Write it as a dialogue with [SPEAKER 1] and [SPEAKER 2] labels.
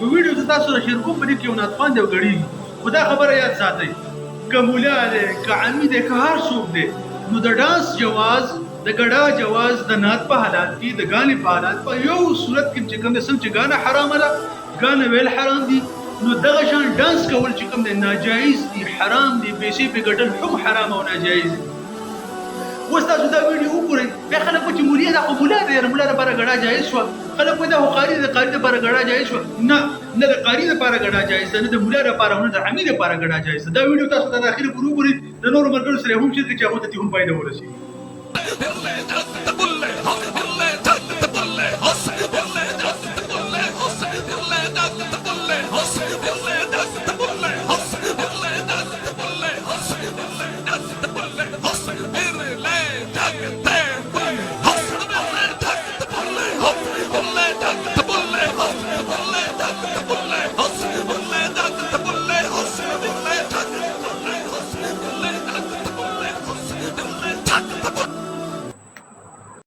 [SPEAKER 1] په ویډیو کې تاسو سره شیر کوم په دې کې یو ناتخوان دی او ګړیږي خو دا خبره یاد ساتئ که مولا دی که عمي دی که هر څوک دی نو د ډانس جواز د ګډا جواز د نعت په حالات کې د غانې په حالات په یو صورت کې چې کوم سم چې غانه حرامه ده غانه ویل حرام دي نو دغه شان ډانس کول چې کوم دی ناجایز دي حرام دي پیسې په ګټل هم حرام او ناجایز دي اوس تاسو دا ویډیو وګورئ بیا خلک وایي چې مولیا دا خو مولا دی مولا لپاره ګډا جایز شوه خلک وایي دا خو قاري دی قاري لپاره ګډا جایز شوه نه د قاري لپاره ګډا جایز ده نه د مولا لپاره نه د عمي لپاره ګډا جایز ده دا ویډیو تاسو ته د اخر پورې وګورئ د نورو ملګرو سره هم چې هغوی ته هم فایده ورسېږي